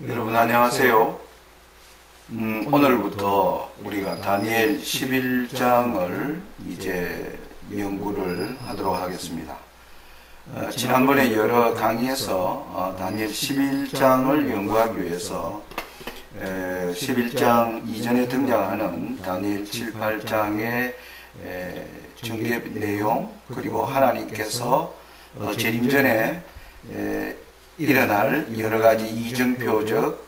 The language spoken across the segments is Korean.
여러분 안녕하세요. 오늘부터 우리가 다니엘 11장을 이제 연구를 하도록 하겠습니다. 지난번에 여러 강의에서 다니엘 11장을 연구하기 위해서 11장 이전에 등장하는 다니엘 7, 8장의 전개 내용, 그리고 하나님께서 재림 전에 일어날 여러 가지 이정표적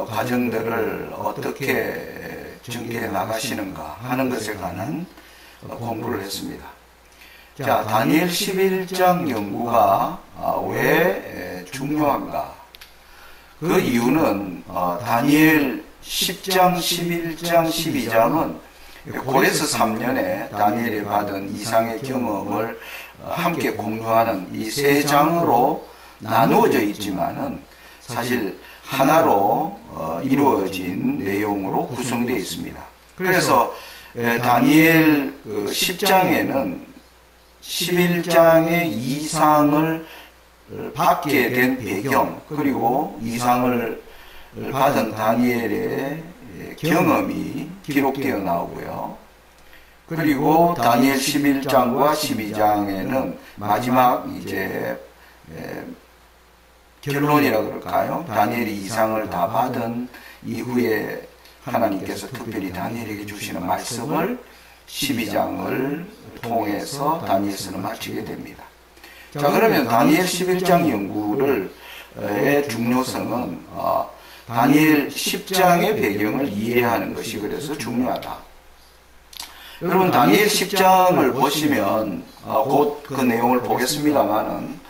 과정들을 어떻게 전개해 나가시는가 하는 것에 관한 공부를 했습니다. 자, 다니엘 11장 연구가 왜 중요한가? 그 이유는 다니엘 10장, 11장, 12장은 고레스 3년에 다니엘이 받은 이상의 경험을 함께 공유하는 이 세 장으로 나누어져 있지만은 사실 하나로 이루어진 내용으로 구성되어 있습니다. 그래서 다니엘 10장에는 11장의 이상을 받게 된 배경, 그리고 이상을 받은 다니엘의 경험이 기록되어 나오고요. 그리고 다니엘 11장과 12장에는 마지막 이제 결론이라고 그럴까요? 다니엘이 이상을 다 받은 이후에 하나님께서 특별히 다니엘에게 주시는 말씀을 12장을 통해서 다니엘서는 마치게 됩니다. 자, 그러면 다니엘 11장 연구의 중요성은 다니엘 10장의 배경을 이해하는 것이 그래서 중요하다. 여러분, 다니엘 10장을 보시면 곧 그 내용을 보겠습니다만은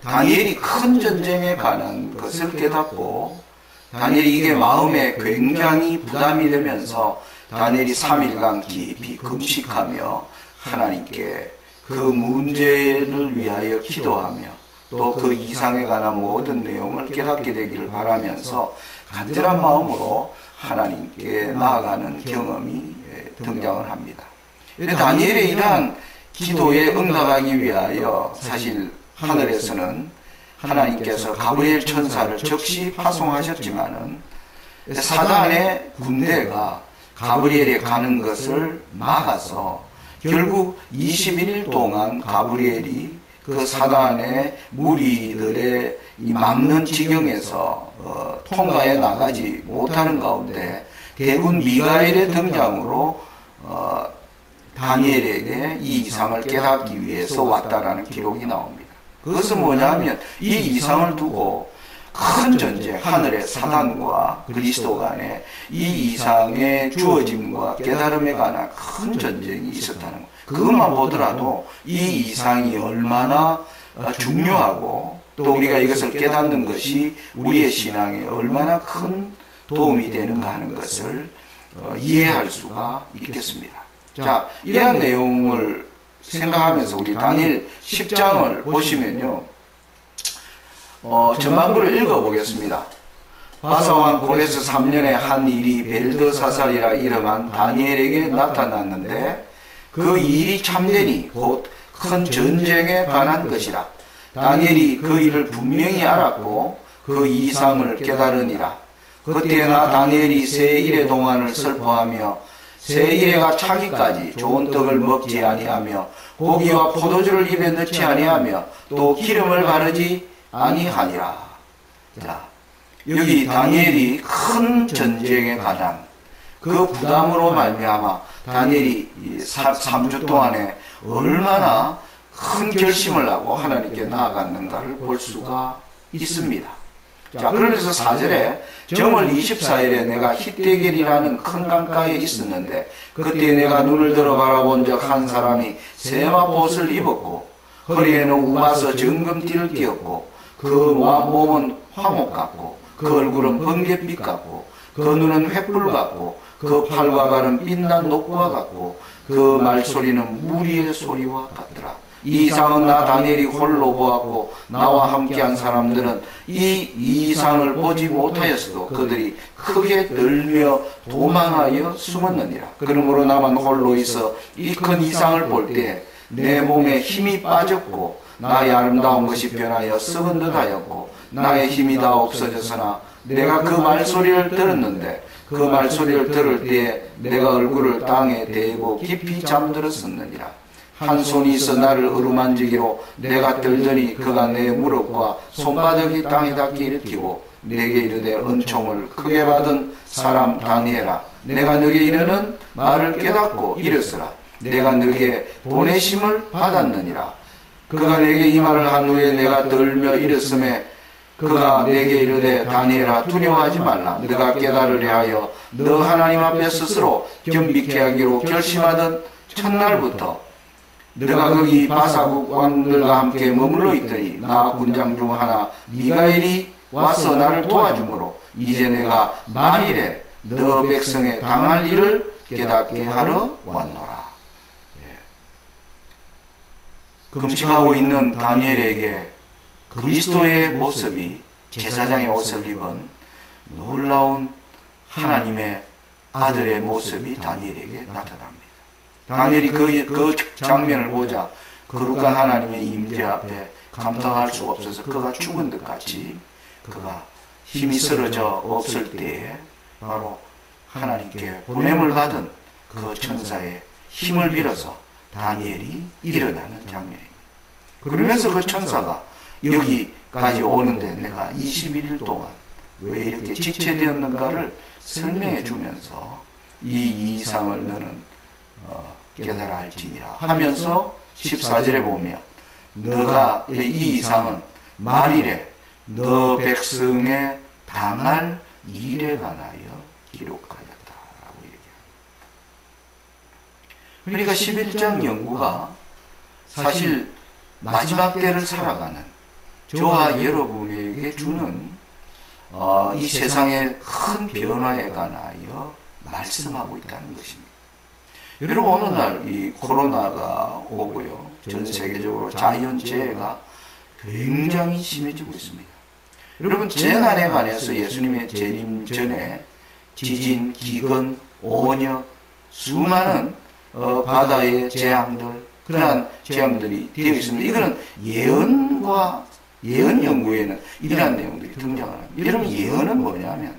다니엘이 큰 전쟁에 관한 것을 깨닫고, 다니엘이 이게 마음에 굉장히 부담이 되면서 다니엘이 3일간 깊이 금식하며 하나님께 그 문제를 위하여 기도하며 또 그 이상에 관한 모든 내용을 깨닫게 되기를 바라면서 간절한 마음으로 하나님께 나아가는 경험이 등장을 합니다. 다니엘의 이러한 기도에 응답하기 위하여 사실 하늘에서는 하나님께서 가브리엘 천사를 즉시 파송하셨지만은 사단의 군대가 가브리엘이 가는 것을 막아서 결국 21일 동안 가브리엘이 그 사단의 무리들의 이 막는 지경에서 통과해 나가지 못하는 가운데 대군 미가엘의 등장으로 다니엘에게 이 이상을 깨닫기 위해서 왔다라는 기록이 나옵니다. 그것은 뭐냐면 이 이상을 두고 큰 전쟁, 하늘의 사단과 그리스도 간에 이 이상의 주어짐과 깨달음에 관한 큰 전쟁이 있었다는 것. 그것만 보더라도 이 이상이 얼마나 중요하고 또 우리가 이것을 깨닫는 것이 우리의 신앙에 얼마나 큰 도움이 되는가 하는 것을 이해할 수가 있겠습니다. 자, 이러한 내용을 생각하면서 우리 다니엘 10장을 보시면요, 전반부를 읽어보겠습니다. 바사왕 고레스 3년에 한 일이 벨드사살이라 이름한 다니엘에게 나타났는데 그 일이 참되니 곧 큰 전쟁에 관한 것이라. 다니엘이 그 일을 분명히 알았고 그 이상을 깨달으니라. 그때 나 다니엘이 세 일의 동안을 슬퍼하며 세 일에가 차기까지 좋은 떡을 먹지 아니하며 고기와 포도주를 입에 넣지 아니하며 또 기름을 바르지 아니하니라. 자, 여기 다니엘이 큰 전쟁에 관한 그 부담으로 말미암아 다니엘이 3주 동안에 얼마나 큰 결심을 하고 하나님께 나아갔는가를 볼 수가 있습니다. 자, 그러면서 4절에 정월 24일에 내가 히데겔이라는 큰 강가에 있었는데 그때 내가 눈을 들어 바라본 적 한 사람이 세마봇을 입었고 허리에는 우마서 정금띠를 띄었고 그 몸은 화목 같고 그 얼굴은 번갯빛 같고 그 눈은 횃불 같고 그 팔과 발은 빛난 녹과 같고 그 말소리는 무리의 소리와 같더라. 이 이상은 나 다니엘이 홀로 보았고 나와 함께한 사람들은 이 이상을 보지 못하였어도 그들이 크게 떨며 도망하여 숨었느니라. 그러므로 나만 홀로 있어 이 큰 이상을 볼 때 내 몸에 힘이 빠졌고 나의 아름다운 것이 변하여 썩은 듯 하였고 나의 힘이 다 없어졌으나 내가 그 말소리를 들었는데 그 말소리를 들을 때에 내가 얼굴을 땅에 대고 깊이 잠들었었느니라. 한 손이 있어 나를 어루만지기로 내가 들더니 그가 내 무릎과 손바닥이 땅에 닿게 일으키고 내게 이르되 은총을 크게 받은 사람 다니엘아, 내가 너에게 이르는 말을 깨닫고 이르으라. 내가 너에게 보내심을 받았느니라. 그가 내게 이 말을 한 후에 내가 떨며 이르으매 그가 내게 이르되 다니엘아, 두려워하지 말라. 너가 깨달으려 하여 너 하나님 앞에 스스로 겸비케 하기로 결심하던 첫날부터 너가 거기 바사국 왕들과 함께 머물러 있더니 나 군장 중 하나 미가엘이 와서 나를 도와주므로 이제 내가 만일에 너 백성에 당할 일을 깨닫게 하러 왔노라. 금식하고 있는 다니엘에게 그리스도의 모습이, 제사장의 옷을 입은 놀라운 하나님의 아들의 모습이 다니엘에게 나타납니다. 다니엘이 그 장면을 보자 거룩한 하나님의 임재 앞에 감당할 수가 없어서 그가 죽은 듯 같이 그가 힘이 쓰러져 없을 때에 바로 하나님께 보냄을 받은 그 천사의 힘을 빌어서 다니엘이 일어나는 장면입니다. 그러면서 그 천사가 여기까지 오는데 내가 21일 동안 왜 이렇게 지체되었는가를 설명해 주면서 이 이상을 너는 깨달아 할지니라 하면서 14절에 보면 너가 이 이상은 말일에 너 백성에 당할 일에 관하여 기록하였다라고 얘기합니다. 그러니까 11장 연구가 사실 마지막 때를 살아가는 저와 여러분에게 주는 이 세상의 큰 변화에 관하여 말씀하고 있다는 것입니다. 여러분, 어느 날 이 코로나가 오고요, 전 세계적으로 자연재해가 굉장히 심해지고 있습니다. 여러분, 재난에 관해서 예수님의 재림 전에 지진, 기근, 오녀, 수많은 바다의 재앙들, 그러한 재앙들이 되어 있습니다. 이거는 예언 연구에는 이러한 내용들이 등장을 합니다. 여러분, 예언은 뭐냐면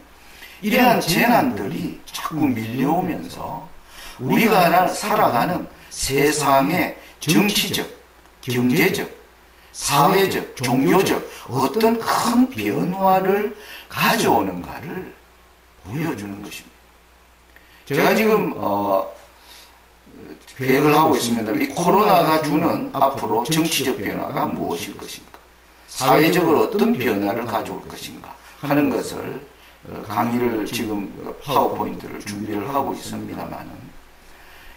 이러한 재난들이 자꾸 밀려오면서 우리가 살아가는 세상의 정치적, 경제적, 사회적, 종교적 어떤 큰 변화를 가져오는가를 보여주는 것입니다. 제가 지금 계획을 하고 있습니다. 이 코로나가 주는 앞으로 정치적 변화가 무엇일 것인가, 사회적으로 어떤 변화를 가져올 것인가 하는 것을 강의를 지금 파워포인트를 준비를 하고 있습니다만,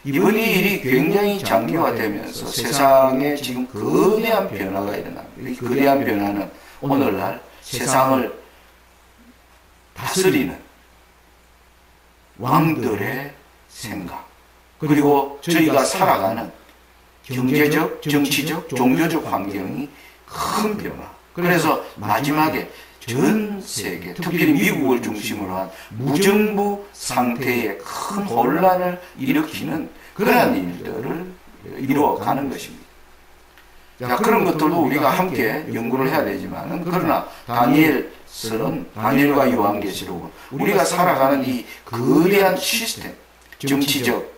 이번 일이 굉장히 장기화되면서 세상에 지금 거대한 변화가 일어납니다. 이 거대한 변화는 오늘날 세상을 다스리는 왕들의 생각, 그리고 저희가 살아가는 경제적, 정치적, 종교적 환경이 큰 변화. 그래서 마지막에 전 세계, 특별히 미국을 중심으로 한 무정부 상태의 큰 혼란을 일으키는 그러한 일들을 이루어가는 것입니다. 자, 그런 것들도 우리가 함께 연구를 해야 되지만은, 그러나 다니엘과 요한계시록은 우리가 살아가는 이 거대한 시스템, 정치적,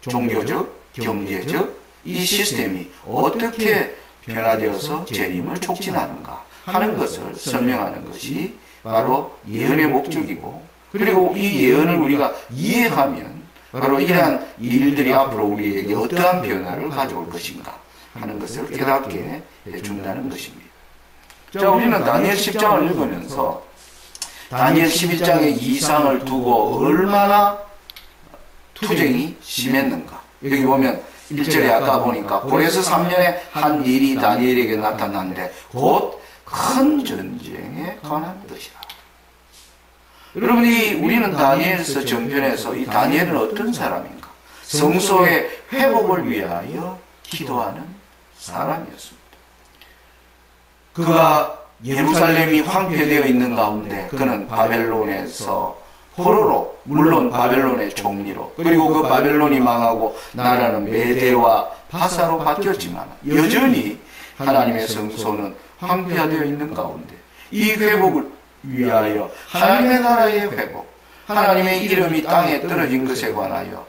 종교적, 경제적 이 시스템이 어떻게 변화되어서 재림을 촉진하는가 하는 것을 설명하는 것이 바로 예언의 목적이고, 그리고 이 예언을 우리가 이해하면 바로 이러한 일들이 앞으로 우리에게 어떠한 변화를 가져올 것인가 하는 것을 깨닫게 해준다는 것입니다. 자, 우리는 다니엘 10장을 읽으면서 다니엘 11장의 이상을 두고 얼마나 투쟁이 심했는가. 여기 보면 1절에 아까 보니까 고레스 3년에 한 일이 다니엘에게 나타났는데 곧 큰 전쟁에 관한 것이라. 여러분이 우리는 다니엘서 전편에서 이 다니엘은 어떤 사람인가? 성소의 회복을 위하여 기도하는 사람이었습니다. 그가 예루살렘이 황폐되어 있는 가운데 그는 바벨론에서 포로로, 물론 바벨론의 총리로, 그리고 그 바벨론이 망하고 나라는 메대와 바사로 바뀌었지만 여전히 하나님의 성소는 황폐화되어 있는 가운데 이 회복을 위하여 하나님의 나라의 회복, 하나님의 이름이 땅에 떨어진 것에 관하여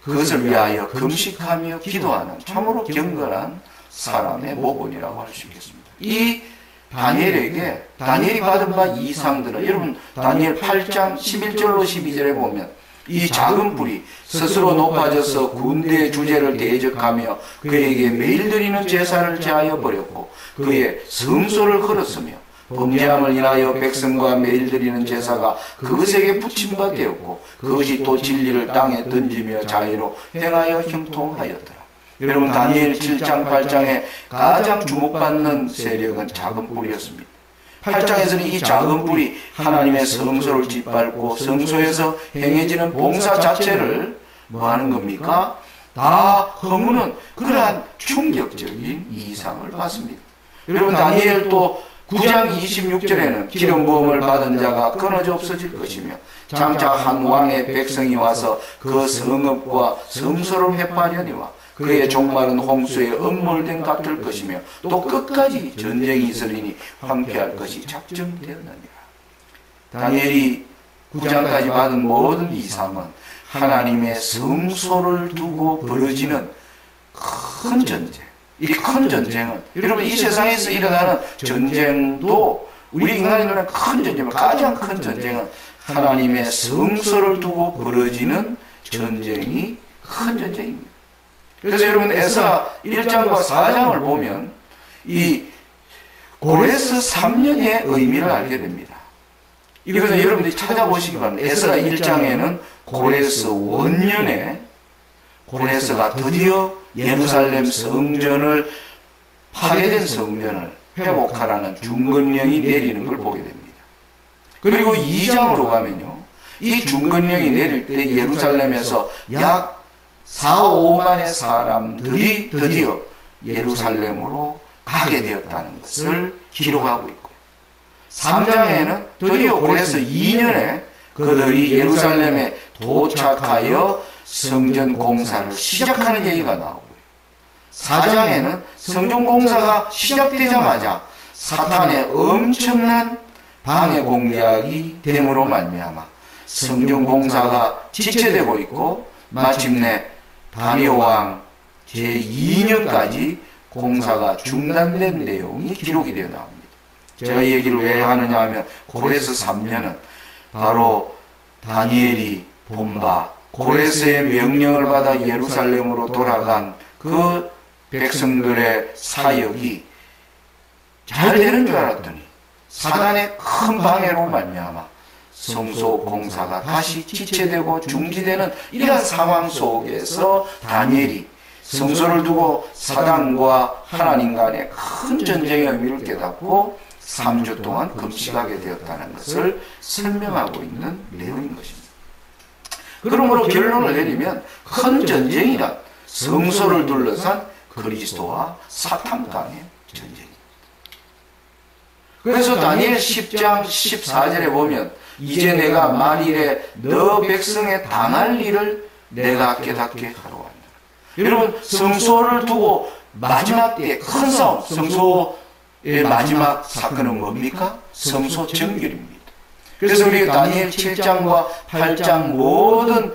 그것을 위하여 금식하며 기도하는 참으로 경건한 사람의 모본이라고 할 수 있겠습니다. 이 다니엘에게 다니엘이 받은 바 이상들은 여러분 다니엘 8장 11절로 12절에 보면 이 작은 뿔이 스스로 높아져서 군대의 주제를 대적하며 그에게 매일 드리는 제사를 제하여 버렸고 그의 성소를 걸었으며 범죄함을 인하여 백성과 매일 드리는 제사가 그것에게 붙임 바 되었고 그것이 또 진리를 땅에 던지며 자유로 행하여 형통하였더라. 여러분 다니엘 7장 8장에 가장 주목받는 세력은 작은 뿔이었습니다. 8장에서는 이 작은 뿔이 하나님의 성소를 짓밟고 성소에서 행해지는 봉사 자체를 뭐 하는 겁니까? 다 허무는 그러한 충격적인 이상을 받습니다. 여러분 다니엘 또 9장 26절에는 기름 부음을 받은 자가 끊어져 없어질 것이며 장차 한 왕의 백성이 와서 그 성읍과 성소를 회파하려니와 그의 종말은 홍수에 음몰된 같을 것이며 또 끝까지 전쟁이 있으리니 황폐할 것이 작정되었느니라. 다니엘이 9장까지 받은 모든 이상은 하나님의 성소를 두고 벌어지는 큰 전쟁. 이 큰 전쟁은 여러분 이 세상에서 일어나는 전쟁도 우리 인간의 눈에 큰 전쟁은 가장 큰 전쟁은 하나님의 성소를 두고 벌어지는 전쟁이 큰 전쟁입니다. 그래서 여러분 에스라 1장과 4장을 보면 이 고레스 3년의 의미를 알게 됩니다. 이것은 여러분들이 찾아보시기 바랍니다. 에스라 1장에는 고레스 원년에 고레스가 드디어 예루살렘 성전을 파괴된 성전을 회복하라는 중건령이 내리는 걸 보게 됩니다. 그리고 2장으로 가면요. 이 중건령이 내릴 때 예루살렘에서 약 4, 5만의 사람들이 드디어 예루살렘으로 가게 되었다는 것을 기록하고 있고 3장에는 드디어 고레스 2년에 그들이 예루살렘에 도착하여 성전 공사를 시작하는 얘기가 나오고요. 4장에는 성전 공사가 시작되자마자 사탄의 엄청난 방해 공작이 됨으로 말미암아 성전 공사가 지체되고 있고 마침내 다리오 왕 제2년까지 공사가 중단된 내용이 기록이 되어 나옵니다. 제가 이 얘기를 왜 하느냐 하면 고레스 3년은 바로 다니엘이 본바 고레스의 명령을 받아 예루살렘으로 돌아간 그 백성들의 사역이 잘 되는 줄 알았더니 사단의 큰 방해로 말미암아 성소 공사가 다시 지체되고 중지되는 이러한 상황 속에서 다니엘이 성소를 두고 사단과 하나님 간의 큰 전쟁의 의미를 깨닫고 3주 동안 금식하게 되었다는 것을 설명하고 있는 내용인 것입니다. 그러므로 결론을 내리면 큰 전쟁이란 성소를 둘러싼 그리스도와 사탄 간의 전쟁입니다. 그래서 다니엘 10장 14절에 보면 이제 내가 만일에 너 백성에 당할 일을 내가 깨닫게 하러 왔노라. 여러분 성소를 두고 마지막 때의 큰 싸움, 성소의 마지막 사건은 뭡니까? 성소 정결입니다. 그래서 우리 다니엘 7장과 8장 모든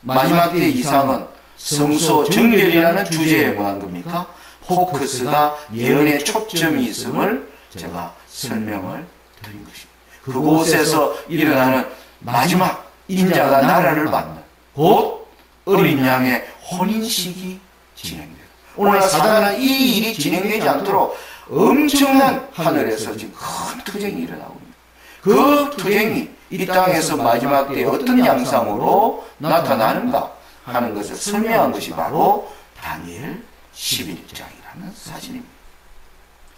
마지막 때의 이상은 성소 정결이라는 주제에 뭐한 겁니까? 포커스가 예언의 초점이 있음을 제가 설명을 드린 것입니다. 그곳에서 일어나는 마지막 인자가 나라를 받는 곧 어린 양의 혼인식이 진행돼요. 오늘날 사단은 이 일이 진행되지 않도록 엄청난 하늘에서 지금 큰 투쟁이 일어나고 있습니다. 그 투쟁이 이 땅에서 마지막 때에 어떤 양상으로 나타나는가 하는 것을 설명한 것이 바로 다니엘 11장이라는 사진입니다.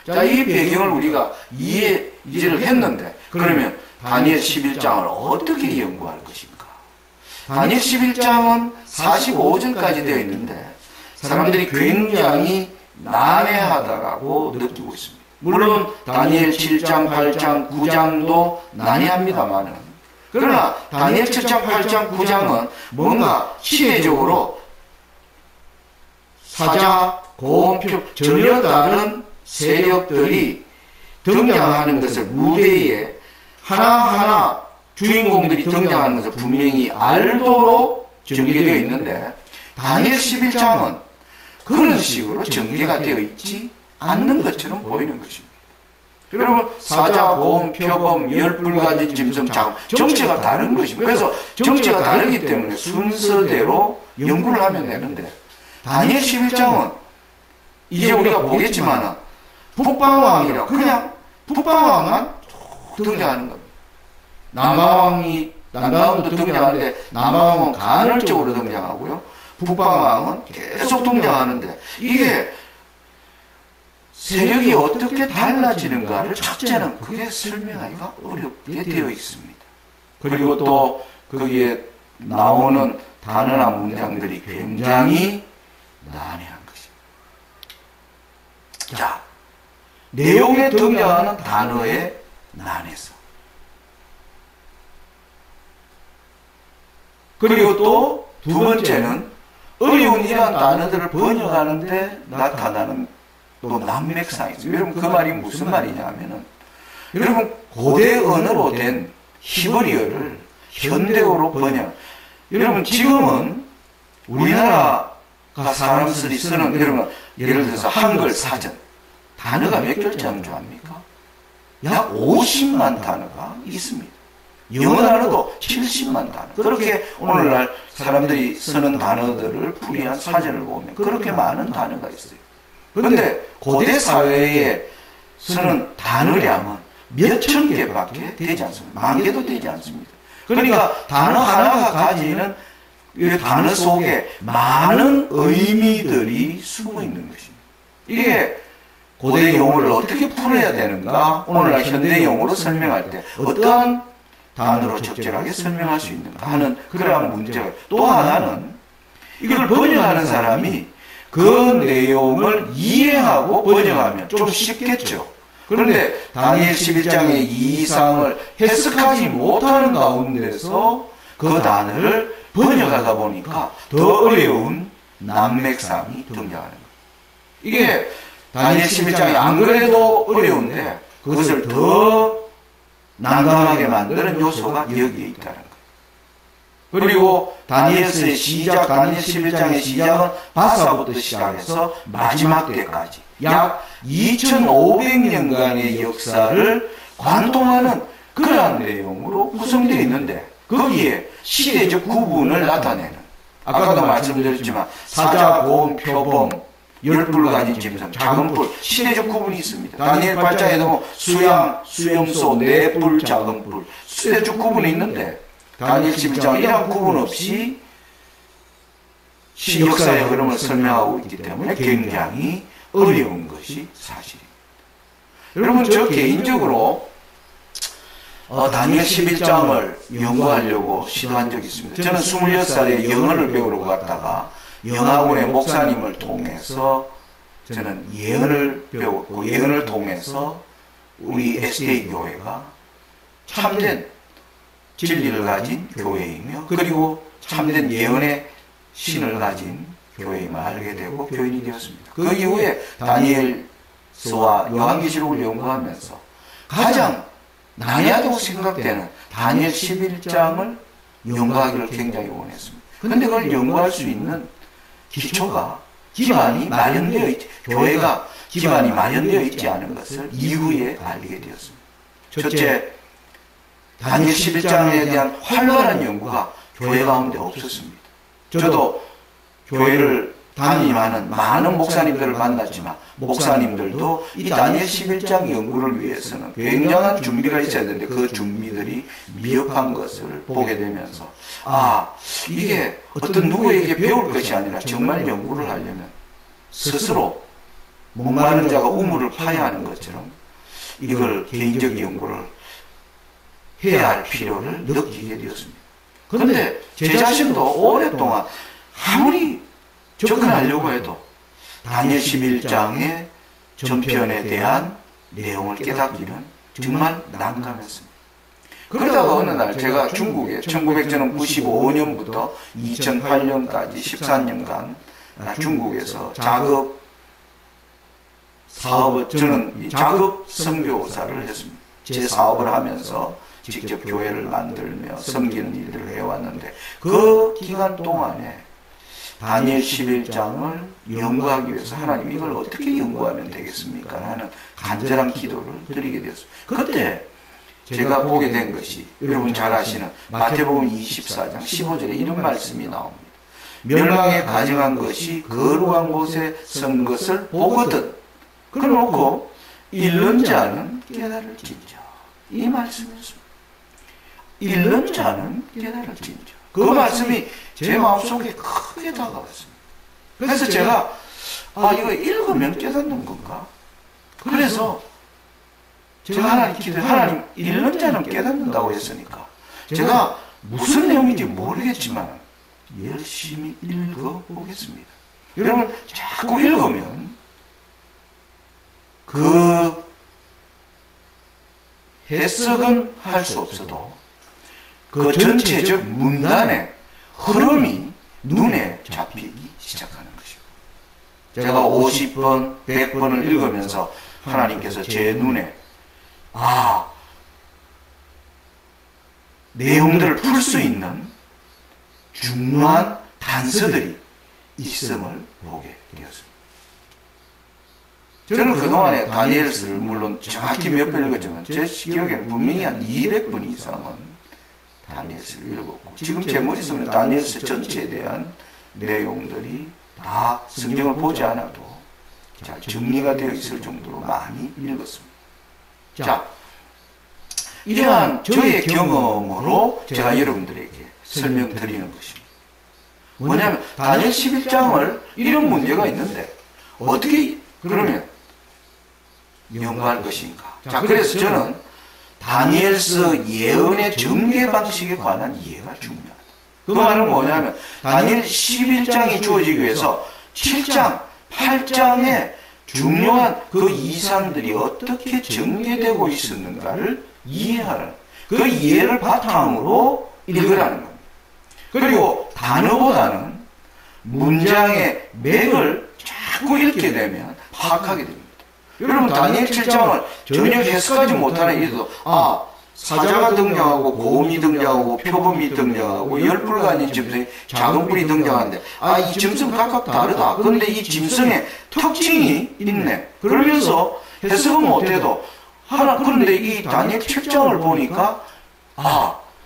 자, 이 배경을 우리가 이해를 했는데 그러면 다니엘 11장을 어떻게 연구할 것인가? 다니엘 11장은 45절까지 되어 있는데 사람들이 굉장히 난해하다라고 느끼고 있습니다. 물론 다니엘 7장, 8장, 9장도 난해합니다만은 그러나 다니엘 7장, 8장, 9장은 뭔가 시대적으로 사자, 고음표 전혀 다른 세력들이 등장하는 것을 무대에 하나하나 주인공들이 등장하는 것을 분명히 알도록 전개되어 있는데 다니엘 11장은 그런 식으로 전개가 되어 있지 않는 것처럼 보이는 것입니다. 여러분 사자, 보험, 표범, 열불가지, 짐승, 자금 정체가 다른 것입니다. 그래서 정체가 다르기 때문에 순서대로 연구를 하면 되는데 다니엘 11장은 이제 우리가 보겠지만 북방왕이라 그냥 북방왕만 등장하는 겁니다. 남방왕도 등장하는데 남방왕은 간헐적으로 등장하고요. 북방왕은 계속 등장하는데 이게 세력이 어떻게 달라지는가를 첫째는 그게 설명하기가 어렵게 되어 있습니다. 그리고 또 거기에 나오는 단어나 문장들이 굉장히 난해한 것입니다. 자, 내용에 등장하는 단어의 난해성. 그리고 또 두 번째는 어려운 이러한 단어들을 번역하는데 나타나는 또 난맥상이 있습니다. 여러분 그 말이 무슨 말이냐 하면은 여러분 고대 언어로 된 히브리어를 현대어로 번역. 여러분 지금은 우리나라가 사람들이 쓰는 여러분 예를 들어서 한글 사전 단어가 몇 글자인 줄 압니까? 약 50만 단어가 있습니다. 영어 단어도 70만 단어. 그렇게 오늘날 사람들이 쓰는 단어들을 풀이한 사전을 보면 그렇게 많은 단어가 있어요. 그런데 고대 사회에 쓰는 단어량은 몇천 개밖에 되지 않습니다. 만 개도 되지 않습니다. 그러니까 단어 하나가 가지는 이 단어 속에 많은 의미들이 숨어 있는 것입니다. 이게 고대 용어를 어떻게 풀어야 되는가? 오늘날 현대 용어로 설명할 때 어떠한 단어로 적절하게 설명할 수 있는가 하는 그러한 문제가 또 하나는 이걸 번역하는 사람이 그 내용을 이해하고 번역하면 좀 쉽겠죠. 그런데 다니엘 11장의 이 이상을 해석하지 못하는 가운데서 그 단어를 번역하다 보니까 더 어려운 난맥상이 등장하는 거예요. 이게 다니엘 11장이 안 그래도 어려운데 그것을 더 난감하게 만드는 요소가 여기에 있다는 거예요. 그리고 다니엘서의 시작, 다니엘 11장의 시작은 바사부터 시작해서 마지막 때까지 약 2500년간의 역사를 관통하는 그러한 내용으로 구성되어 있는데 거기에 시대적 구분을 나타내는 아까도 말씀드렸지만 사자, 보험, 표범, 열불 가진 짐승, 작은 불 시대적 구분이 있습니다. 다니엘 8장에도 수양, 수염소, 내불, 작은 불 시대적 구분이 있는데 다니엘 11장은 이런 구분 없이 역사의 흐름을 설명하고 있기 때문에 굉장히 어려운 것이 사실입니다. 여러분 저 개인적으로 다니엘 11장을 연구하려고 시도한 적이 있습니다. 저는 26살에 영어를 배우러 갔다가 영학원의 목사님을 통해서 저는 예언을 배웠고 예언을 통해서 우리 SK 교회가 참된 진리를 가진 교회이며 그리고 참된 예언의 신을 가진 교회임을 알게 되고 교인이 되었습니다. 그 이후에 다니엘서와 요한계시록을 연구하면서 가장 난해하다고 생각되는 다니엘 11장을 연구하기를 굉장히 원했습니다. 그런데 그걸 연구할 수 있는 기초가 기반이 마련되어 있지, 교회가 기반이 마련되어 있지 않은 것을 이후에 알게 되었습니다. 첫째, 다니엘 11장에 대한 활발한 연구가 교회 가운데 없었습니다. 저도 교회를 다니는 많은 목사님들을 만났지만 목사님들도 이 다니엘 11장 연구를 위해서는 굉장한 준비가 있어야 되는데 그 준비들이 미흡한 것을 보게 되면서 이게 어떤 누구에게 배울 것이 아니라 정말 연구를 하려면 스스로 목마른 자가 우물을 파야 하는 것처럼 이걸 개인적 연구를 해야 할 필요를 느끼게 되었습니다. 그런데 제 자신도 오랫동안 아무리 접근하려고 해도 다니엘 11장의 전편에 대한 내용을 깨닫기는 정말 난감했습니다. 그러다가 어느 날 제가 중국에 1995년부터 2008년까지 14년간 중국에서 작업 저는 이 자급 선교사를 했습니다. 제 사업을 하면서 직접 교회를 만들며 섬기는 일들을 해왔는데 그 기간 동안에 다니엘 11장을 연구하기 위해서 하나님 이걸 어떻게 연구하면 되겠습니까? 하는 간절한 기도를 드리게 되었습니다. 그때 제가 보게 된 것이 여러분 잘 아시는 마태복음 24장 15절에 이런 말씀이 나옵니다. 멸망에 가증한 것이 거룩한 곳에 선 것을 보거든 그러놓고 잃는 자는 깨달을진저. 이 말씀이었습니다. 잃는 자는 깨달을진저. 그 말씀이 제 마음속에 크게 다가왔습니다. 그래서 제가 이거 읽으면 깨닫는 건가? 그래서 제가 하나님 기도해, 하나님 읽는 자는 깨닫는다고 했으니까 제가 무슨 내용인지 모르겠지만 열심히 읽어보겠습니다. 여러분 자꾸 읽으면 그 해석은 할 수 없어도 그 전체적 문단의 흐름이 눈에 잡히기 시작하는 것이고 제가 50번, 100번을 읽으면서 하나님께서 제 눈에 내용들을 풀 수 있는 중요한 단서들이 있음을 보게 되었습니다. 저는 그동안에 다니엘서를 물론 정확히 몇 번 읽었지만 제 기억에는 분명히 한 200번 이상은 다니엘서를 읽었고 지금 제 머릿속에 다니엘서 전체에 대한 내용들이 다 성경을 보지 않아도 잘 정리가 되어 있을 정도로 많이 읽었습니다. 자, 이러한 저의 경험으로 제가 여러분들에게 설명드리는 것입니다. 뭐냐면 다니엘 11장을 이런 문제가 있는데 어떻게 그러면 연구할 것인가? 자, 그래서 저는 다니엘서 예언의 전개 방식에 관한 이해가 중요하다. 그 말은 뭐냐면 다니엘 11장이 주어지기 위해서 7장, 8장의 중요한 그 이상들이 어떻게 전개되고 있었는가를 이해하는 그 이해를 바탕으로 읽으라는 겁니다. 그리고 단어보다는 문장의 맥을 자꾸 읽게 되면 파악하게 됩니다. 여러분 다니엘 7장을 전혀 해석하지 못하는 이들도 사자가 등장하고 고음이 등장하고 표범이 등장하고 열불간인 짐승이 작은 뿔이 등장하는데 이 짐승 각각 다르다. 그런데 이 짐승의 특징이 있네. 그러면서 해석은 못해도 그런데 이 다니엘 7장을 보니까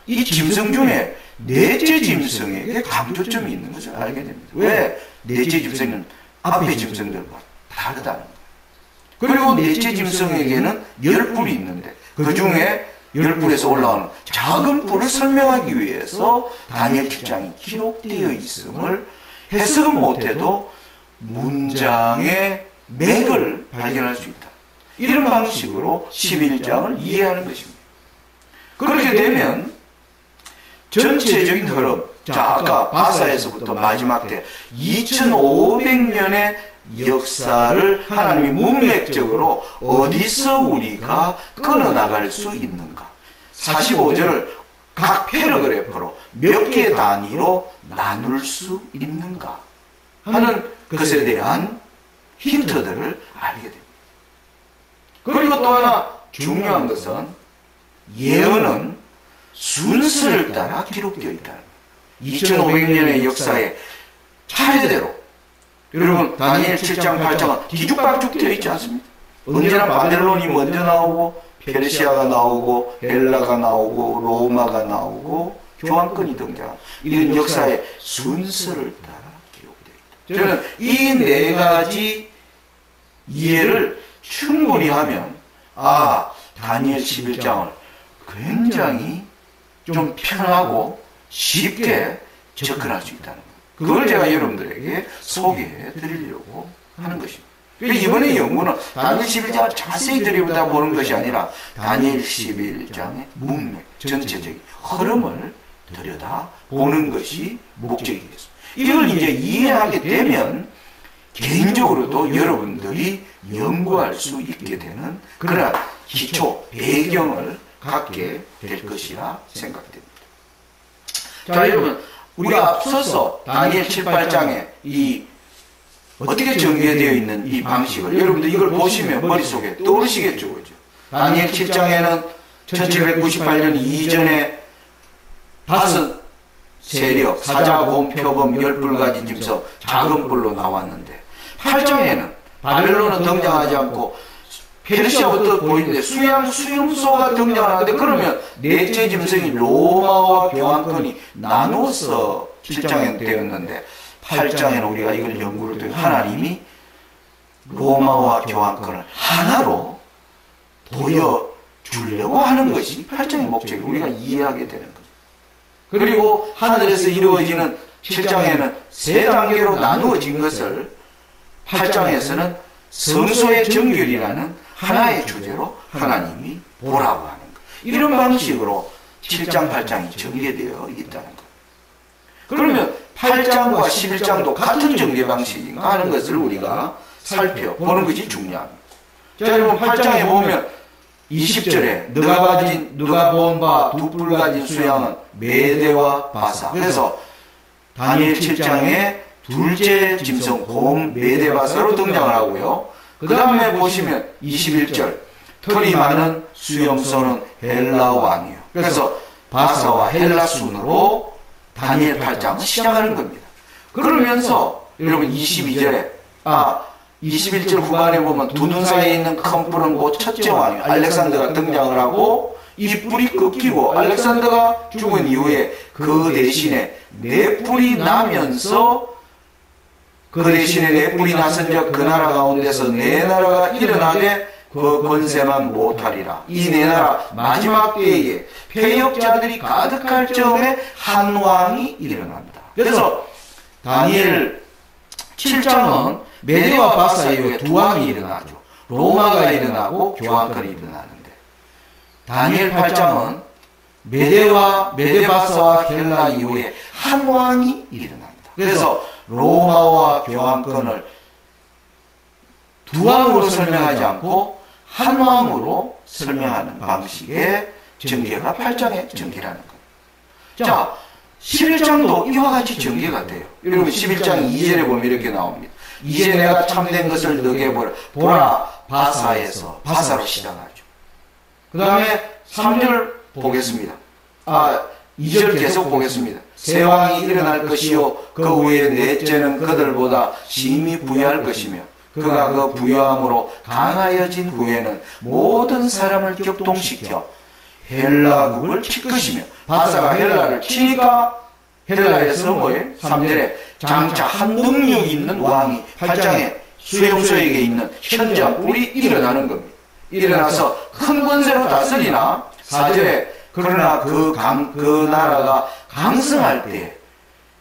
이 짐승 중에 넷째 짐승에게 강조점이 있는 것을 알게 됩니다. 왜? 넷째 짐승은 앞에 짐승들과 다르다는 거예요. 그리고 넷째 짐승에게는 열뿔이 있는데 그 중에 열뿔에서 올라오는 작은 뿔을 설명하기 위해서 다니엘 7장이 기록되어 있음을 해석은 못해도 문장의 맥을 발견할 수 있다. 이런 방식으로 11장을 이해하는 것입니다. 그렇게 되면 전체적인 흐름, 아까 바사에서부터 마지막 때 2500년의 역사를 하나님이 문맥적으로 어디서 우리가 끊어나갈 수 있는가? 45절을 각 패러그래프로 몇 개 단위로 나눌 수 있는가? 하는 것에 대한 힌트들을 알게 됩니다. 그리고 또 하나 중요한 것은 예언은 순서를 따라 기록되어 있다는 거예요. 2500년의 역사에 차례대로 여러분 다니엘 7장 8장은 뒤죽박죽 되어 있지 않습니까? 언제나 바벨론이 먼저 나오고 페르시아가 나오고 헬라가 나오고 로마가 나오고 교황권이 등장하고 이런 역사의 순서를 따라 기록되어 있다. 저는 이 네 가지 이해를 충분히 하면 다니엘 11장을 굉장히 좀 편하고 쉽게 접근할 수 있다는 거예요. 그걸 제가 여러분들에게 소개해 드리려고 하는 것입니다. 이번에 연구는 다니엘 11장을 자세히 들여다보는 것이 아니라 다니엘 11장의 문맥, 전체적인 흐름을 들여다보는 것이 목적이겠습니다. 이걸 이제 이해하게 되면 개인적으로도 여러분들이 연구할 수 있게 되는 그런 기초, 배경을 갖게 될 것이라 생각됩니다. 자, 여러분, 우리가 앞서서 다니엘 7, 8장에 이 어떻게 전개되어 있는 이 방식을 여러분들 이걸 보시면 머릿속에 떠오르시겠죠. 그죠? 다니엘 7장에는 1798년 이전에 다섯 세력, 사자, 곰, 표범, 열불가진 짐승, 작은 뿔로 나왔는데 8장에는 바벨론은 등장하지 않고 페르시아부터 보이는데 수용소가 등장하는데 그러면 넷째 짐승이 로마와 교환권이 나누어서 7장에 되었는데 8장에는 우리가 이걸 연구를 통해 하나님이 로마와 교환권을 하나로 보여주려고 하는 것이 8장의 목적이 우리가 이해하게 되는 거죠. 그리고 하늘에서 이루어지는 7장에는 세 단계로 나누어진 것을 8장에서는 성소의 정결이라는 하나의 주제로 하나님이 보라고 하는 것. 이런 방식으로 7장, 8장이 전개되어 있다는 것. 그러면 8장과 11장도 같은 전개 방식인가 하는 것을 우리가 살펴보는 것이 중요합니다. 자, 여러분 8장에 보면 20절에 너가 본 바 두 뿔 가진 수양은 메대와 바사. 그래서 다니엘 7장에 둘째 짐승 곰 메대 바사로 등장을 하고요. 그 다음에 보시면 21절 털이 많은 수용소는 헬라 왕이요. 그래서 바사와 헬라 순으로 다니엘 8장은 시작하는 겁니다. 그러면서 여러분 22절에 21절 후반에 보면 두 눈 사이에 있는 큰 뿔은 곧 첫째 왕이요. 알렉산더가 등장을 하고 이 뿔이 꺾이고 알렉산더가 죽은 이후에 그 대신에 네 뿔이 나면서 그 대신에 네 뿔이 나선즉 그 나라 가운데서 네 나라가 일어나되 그 권세만 못하리라. 이 네 나라 마지막 때에 패역자들이 가득할 즈음에 한 왕이 일어납니다. 그래서 다니엘 7장은 메대와 바사 이후에 두 왕이 일어나죠. 로마가 일어나고 교환권이 일어나는데 다니엘 8장은 메대 바사와 헬라 이후에 한 왕이 일어납니다. 그래서 로마와 교환권을 두 왕으로 설명하지 않고 한 왕으로 설명하는 방식의 전개가 8장의 전개라는 거예요. 자, 11장도 이와 같이 전개가 돼요. 여러분 11장 2절에 보면 이렇게 나옵니다. 이제 내가 참된 것을 너게 보라 바사에서 바사로 시작하죠. 그 다음에 3절 보겠습니다. 2절 계속 보겠습니다. 새 왕이 일어날 것이요 그 후에 넷째는 그들보다 심히 부유할 것이며 그가 그 부유함으로 강하여진 후에는 모든 사람을 격동시켜 헬라국을 칠 것이며 바사가 헬라를 치니까 헬라에서 뭐예요? 3절에 장차 한 능력이 있는 왕이 8장에 수용소에게 있는 현장 뿔이 일어나는 겁니다. 일어나서 큰 권세로 다스리나 4절에 그러나 그 나라가 강성할 때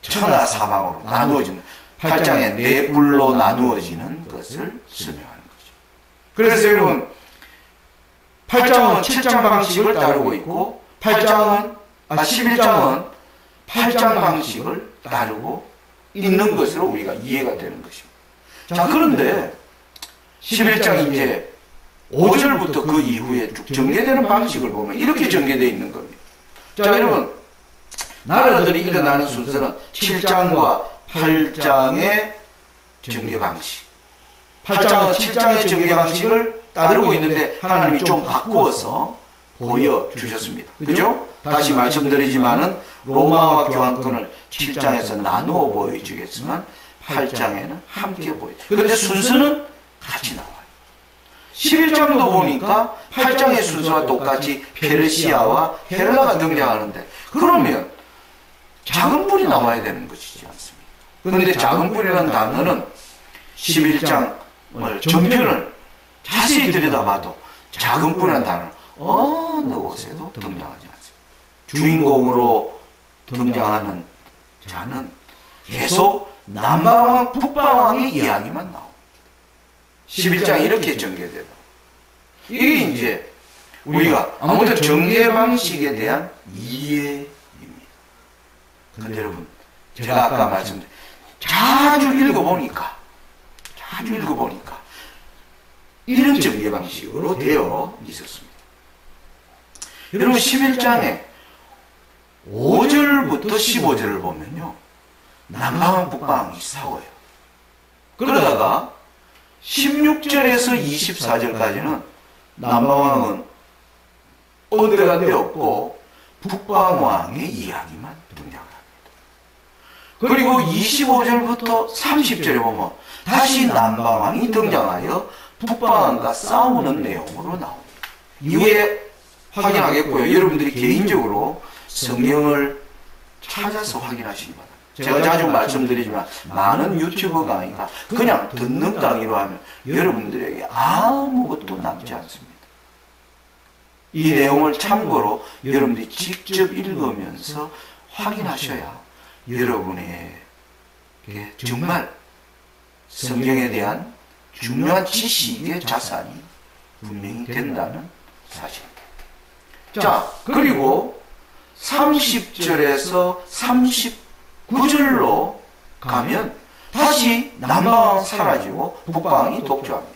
천하 사방으로 나누어지는 8장에 네 뿔로 나누어지는 것을 설명하는 거죠. 그래서 여러분 8장은 7장 방식을 따르고 있고 11장은 8장 방식을 따르고 있는 것으로 우리가 이해가 되는 것입니다. 자, 그런데 11장 이제 5절부터 그 이후에 쭉 전개되는 방식을 보면 이렇게 전개되어 있는 겁니다. 자, 여러분 나라들이 일어나는 순서는 7장과 8장의 전개 방식 8장은 7장의 전개 방식을 따르고 있는데 하나님이 좀 바꾸어서 보여주셨습니다. 그죠? 다시 말씀드리지만은 로마와 교환권을 7장에서 나누어 보여주겠지만 8장에는 함께 보여줘요. 그런데 순서는 같이 나와요. 11장도 보니까 8장의 순서와 똑같이 페르시아와 헬라가 등장하는데 그러면 작은 뿔이 나와야 되는 것이지 않습니까? 그런데 작은 뿔이라는 단어는 11장을 전편을 자세히 들여다봐도 작은 뿔이라는 단어는 어느 곳에도 등장하지 않습니다. 주인공으로 등장하는 자는 계속 남방왕, 북방왕의 이야기만 나옵니다. 11장이 이렇게 전개되다. 이게 이제 우리가 아무튼 전개 방식에 대한 이해입니다. 그런데 여러분, 제가 아까 말씀드린 자주 읽어보니까 이런 전개 방식으로 되어 있었습니다. 여러분 11장에 5절부터 15절을 보면요 남방왕 북방왕이 싸워요. 그러다가 16절에서 24절까지는 남방왕은 어디가 되었고 북방왕의 이야기만 등장합니다. 그리고 25절부터 30절에 보면 다시 남방왕이 등장하여 북방왕과 싸우는 내용으로 나옵니다. 이후에 확인하겠고요. 여러분들이 개인적으로 성경을 찾아서 확인하시기 바랍니다. 제가 자주 말씀드리지만 많은 유튜버 강의가 그냥 듣는 강의로 하면 여러분들에게 아무것도 남지 않습니다. 이 내용을 참고로 여러분들이 직접 읽으면서 확인하셔야 여러분에게 정말 성경에 대한 중요한 지식의 자산이 분명히 된다는 사실입니다. 자, 그리고 30절에서 39절로 가면 다시 남방왕 사라지고 북방왕이 독주합니다.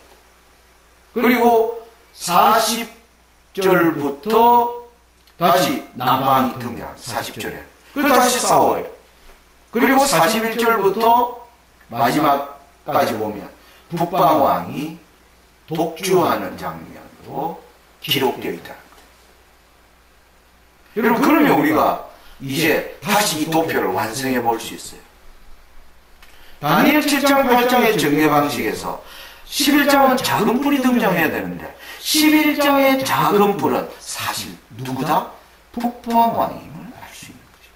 그리고 40절부터 다시 남방왕이 등장합니다. 40절에. 그리고 다시 싸워요. 그리고 41절부터 마지막까지 보면 북방왕이 독주하는 장면으로 기록되어 있다는 거예요. 여러분, 그러면 우리가 이제 다시 이 도표를 완성해 볼 수 있어요. 다니엘 7장 8장의 전개 방식에서 11장은 작은 뿔이 등장해야 되는데 11장의 작은 뿔은 사실 누구다? 북방왕임을 알 수 있는 거죠.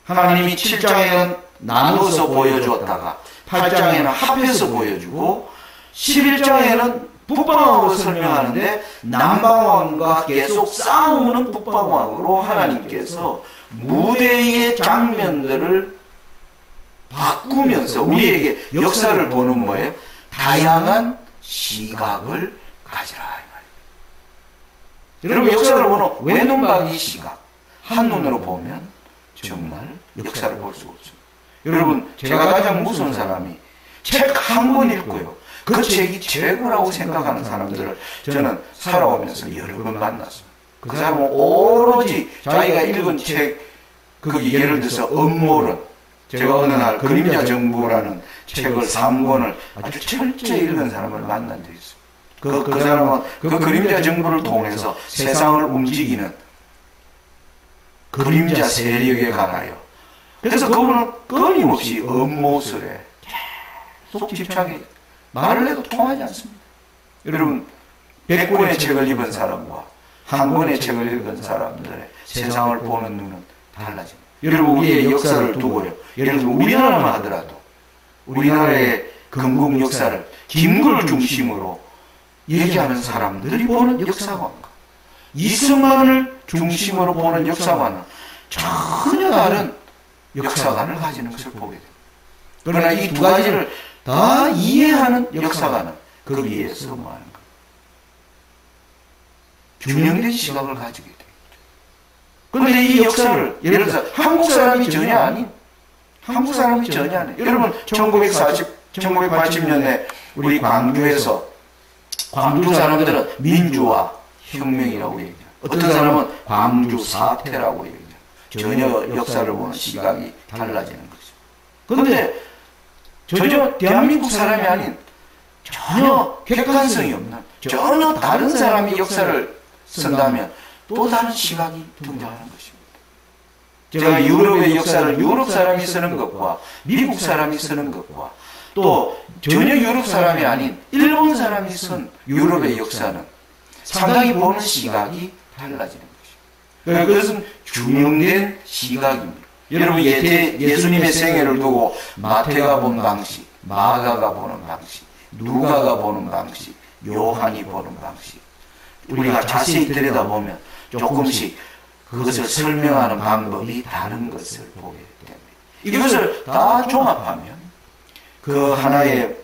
하나님이 7장에는 나누어서 보여주었다가 8장에는 합해서 보여주고 11장에는 북방왕으로 설명하는데 남방왕과 계속 싸우는 북방왕으로 하나님께서 무대의 장면들을 바꾸면서 우리에게 역사를 보는 뭐예요? 다양한 시각을 가지라. 여러분, 역사를 보는 외눈박이 시각, 한눈으로 보면 정말 역사를 볼 수가 없습니다. 여러분, 제가 가장 무서운 사람이 책 한 권 읽고요, 그 책이 최고라고 생각하는 사람들을 저는 살아오면서 여러 번 만났습니다. 그 사람은 오로지 자기가 읽은 책, 예를 들어서 음모론, 제가 어느 날 그림자 정부라는 책을 3권을 아주 철저히 읽은 사람을 만난 적이 있어요. 그 사람은 그 그림자 정부를 통해서 세상을 움직이는 그림자 세력에 관하여, 그래서 그분은 끊임없이 음모설에 계속 집착해 말을 해도 통하지 않습니다. 여러분, 100권의 책을 읽은 사람과 한 권의 책을 읽은 사람들의 세상을 보는 눈은 달라집니다. 여러분, 우리의 역사를 두고요, 예를 들면 우리나라만 하더라도 우리나라의 건국 역사를 김구를 중심으로 얘기하는 사람들이 보는 역사관과 이승만을 중심으로 보는 역사관은 전혀 다른 역사관을 가지는 것을 보게 됩니다. 그러나 이 두 가지를 다 이해하는 역사관은 거기에서 뭐 하는 것? 균형된 시각을 가지게 됩니다. 그런데 이 역사를 예를 들어서 한국 사람이 전혀 아닌, 여러분 1980년대 우리 광주에서 광주 사람들은 민주화 혁명이라고 얘기해요. 어떤 사람은 광주 사태라고 얘기해요. 전혀 역사를 보는 시각이 달라지는 거죠. 그런데 전혀 대한민국 사람이 아닌, 전혀 객관성이 없는, 전혀 다른 사람이 역사를 쓴다면 또 다른 시각이 등장하는 것입니다. 제가 유럽의 역사를 유럽 사람이 쓰는 것과 미국 사람이 쓰는 것과 또 전혀 유럽 사람이 아닌 일본 사람이 쓴 유럽의 역사는 상당히 보는 시각이 달라지는 것입니다. 그것은 균형된 시각입니다. 여러분, 예수님의 생애를 두고 마태가 본 방식, 마가가 보는 방식, 누가가 보는 방식, 요한이 보는 방식, 우리가 자세히 들여다보면 조금씩 그것을 설명하는 방법이 다른 것을 보게 됩니다. 이것을 다 종합하면 그 하나의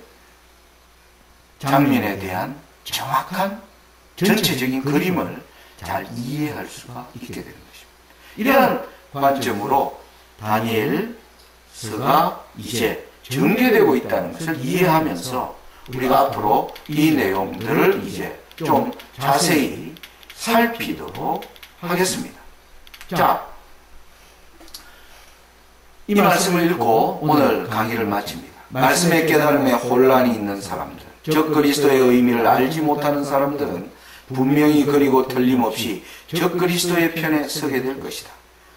장면에 대한 정확한 전체적인 그림을 잘 이해할 수가 있게 되는 것입니다. 이러한 관점으로 다니엘서가 이제 전개되고 있다는 것을 이해하면서 우리가 앞으로 이 내용들을 이제 좀 자세히 살피도록 하겠습니다. 자, 이 말씀을 읽고 오늘 강의를 마칩니다. 말씀의 깨달음에 혼란이 있는 사람들, 적 그리스도의 의미를 알지 못하는 사람들은 분명히 그리고 틀림없이 적 그리스도의 편에 서게 될 것이다.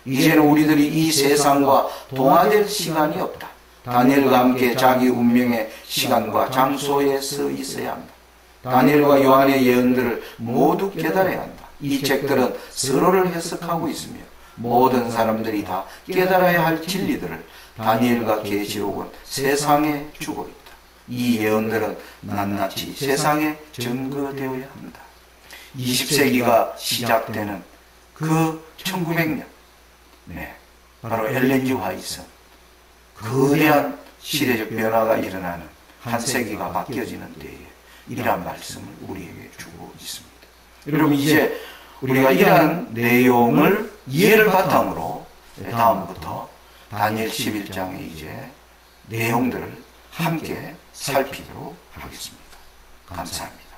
이제는 우리들이 이 세상과 동화될 시간이 없다. 다니엘과 함께 자기 운명의 시간과 장소에 서 있어야 한다. 다니엘과 요한의 예언들을 모두 깨달아야 한다. 이 책들은 서로를 해석하고 있으며 모든 사람들이 다 깨달아야 할 진리들을 다니엘과 계시록은 세상에 주고 있다. 이 예언들은 낱낱이 세상에 증거되어야 한다. 20세기가 시작되는 그 1900년, 바로 엘렌 G 화이트는 거대한 시대적 변화가 일어나는 한 세기가 바뀌어지는 때에 이러한 말씀을 우리에게 주고 있습니다. 여러분, 이제 우리가 이러한 내용을 이해를 바탕으로 다음부터 다니엘 11장의 이제 내용들을 함께 살피도록 하겠습니다. 감사합니다.